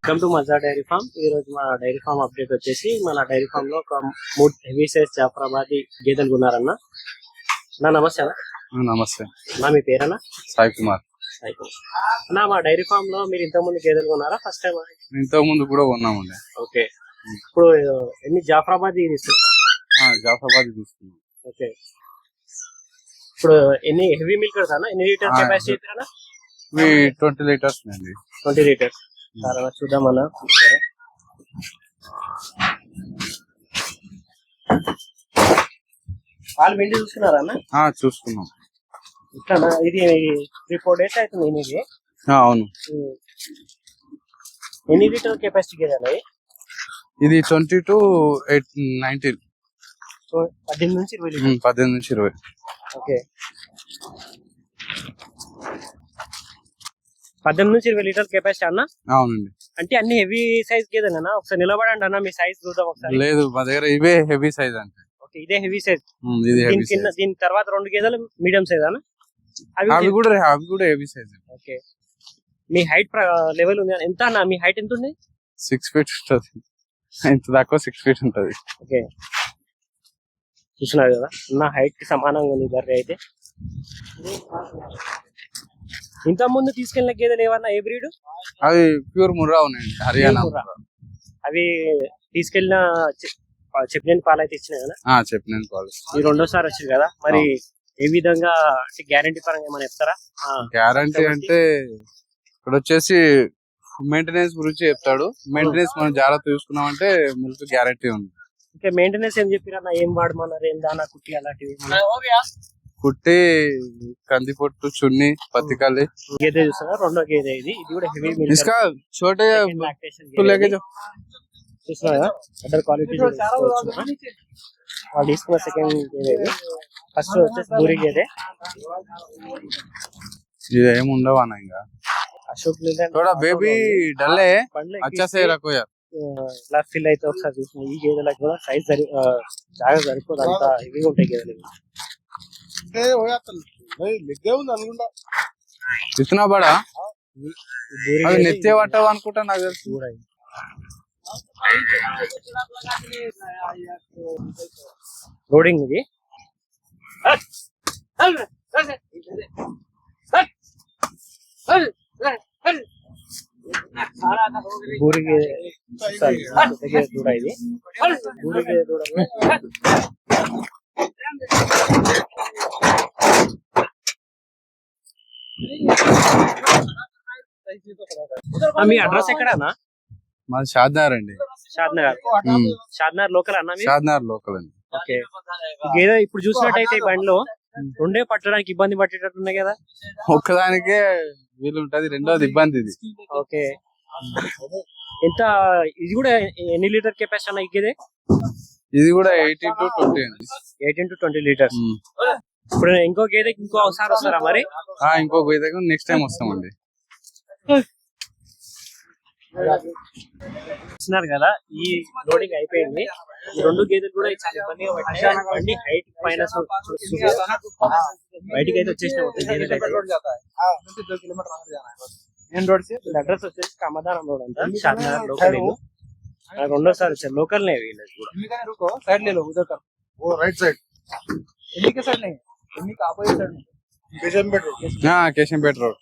Welcome to మజా dairy farm. ఈ రోజు మా డైరీ ఫామ్ అప్డేట్ వచ్చేసి మన డైరీ ఫామ్ లో ఒక 3 హెవీ సైజ్ జాఫరాబాదీ గేదెలు కొన్నారన్న. నా నమస్తే అన్న. నమస్తే నా మీ పేరన్నా? సాయి కుమార్. అన్న, మా డైరీ ఫామ్ లో మీరు ఇంతకుముందు గేదెలు కొన్నారా? First time? ఇంతకు ముందు కూడా కొన్నామండి. ఓకే, ఇప్పుడు ఎన్ని జాఫరాబాదీ తీసుకున్నారా? జాఫరాబాద్ తీసుకున్నాం. ఓకే, ఇప్పుడు ఎన్ని హెవీ మిల్క్ అన్న? ఎన్ని లీటర్ కెపాసిటీ చెప్పారన్నా? 20 లీటర్స్ అండి. 20 లీటర్స్. చూద్దామన్నా. పాలు పిండి చూసుకున్నారా అన్న? చూసుకున్నాం. ఇట్లా ఇది 3-4 డేస్ అవుతుంది. ఇది అవును. ఎన్ని లీటర్ కెపాసిటీ గేదె? ఇది 20 to 19. 18 నుంచి 20 లీటర్. 18 నుంచి 20. ఓకే, 18 నుంచి 20 లీటర్ కెపాసిటీ అన్న? అవునండి. అంటే అన్ని హెవీ సైజ్ గేదెనా? ఒకసారి నిలబడండి అన్న, మీ సైజ్ చూద్దాం ఒకసారి. లేదు, మా దగ్గర ఇవే హెవీ సైజ్ అంటే. ఓకే, ఇదే హెవీ సైజ్. దీని తర్వాత 2 గేదెలు మీడియం సైజ్ అన్న? అవి కూడా హెవీ సైజ్. ఓకే, మీ హైట్ లెవెల్ ఉంది ఎంత అన్న? మీ హైట్ ఎంత ఉంది? 6 feet ఉంటుంది. ఇంత తక్కువ 6 feet ఉంటుంది. ఓకే, చూస్తున్నారు కదా, నా హైట్ కి సమానంగా ఉంది బర్రె అయితే. ఇంత ముందు తీసుకెళ్లిన గేదెలు ఏమన్నా ఏ బ్రీడ్? అవి ప్యూర్ ముర్రా ఉన్నాయండి, హర్యానా. అవి తీసుకెళ్లిన చెప్పిన పాలు అయితే ఇచ్చినాయి కదా? చెప్పిన పాలు. ఈ రెండోసారి వచ్చింది కదా, మరి ఏ విధంగా గ్యారంటీ పరంగా ఏమైనా చెప్తారా? గ్యారంటీ అంటే ఇక్కడ వచ్చేసి మెయింటెనెన్స్ గురించి చెప్తాడు. మెయింటెనెన్స్ మనం జాగ్రత్త చూసుకున్నామంటే మిల్క్ గ్యారంటీ ఉంది. ఇంకా మెయింటెనెన్స్ ఏం చెప్పారన్నా? ఏం వాడమన్నారు? ఏం దానా, కుట్టి అలాంటివి? కుట్టి, కంది పొట్టు, చున్ని, పత్తికాలి. గేదె చూస్తారా? రెండో గేదె ఇది. ఇది కూడా హెవీ మిల్క్. చూస్తున్నా కదా, బెటర్ క్వాలిటీ. వాళ్ళు తీసుకున్న సెకండ్ గేదె ఇది. ఫస్ట్ వచ్చేసి బూరి గేదె. ఇది ఏమి ఉండవు అన్న. ఇంకా అశోక్ బేబీ డల్లే అచ్చా రకో యార్. ఇలా ఫిల్ అయితే ఒకసారి చూసిన ఈ గేదెలకు కూడా సైజ్ జాగ్రత్త సరిపోదు, అంత హెవీగా ఉంటాయి గేదెలు. ఇస్తున్నా బడా అది నెత్తే పట్టవు అనుకుంటా, నాకు తెలుసు. లోడింగ్ ఇది. బూరికి దూడ ఇది. బూరికి దూడ మీ అడ్రస్ ఎక్కడన్నా? మాది షాద్నగర్ అండి. షాద్నగర్ లోకల్ అన్న? షాద్నగర్ లోకల్ అండి. ఓకే, ఏదో ఇప్పుడు చూసినట్టయితే ఈ బండిలో రెండే పట్టడానికి ఇబ్బంది పట్టేటట్టున్నాయి కదా? ఒక్కదానికే వీలు ఉంటది, రెండోది ఇబ్బంది ఇది. ఓకే, ఎంత? ఇది కూడా ఎన్ని లీటర్ కెపాసిటీ అన్న ఇగ్గేదే? ఇది కూడా 18 to 20 అండి. 18 to 20 లీటర్స్. ఇప్పుడు ఇంకో గేదెకి ఇంకో ఒకసారి వస్తారా మరి? ఇంకో గేదెకి నెక్స్ట్ టైం వస్తామండి. చూస్తున్నారు కదా, ఈ లోడింగ్ అయిపోయింది. ఈ 2 గేదెలు కూడా చాలా ఇబ్బందిగా పట్టింది. హైట్ పైన బయటికి అయితే వచ్చేసిన అడ్రస్ వచ్చేసి కమ్మదానం రోడ్ అంట, షాద్నగర్ లోకల్. రెండోసారి వచ్చారు లోకల్ నే వీళ్ళకి కూడా. కేశంపేట రోడ్.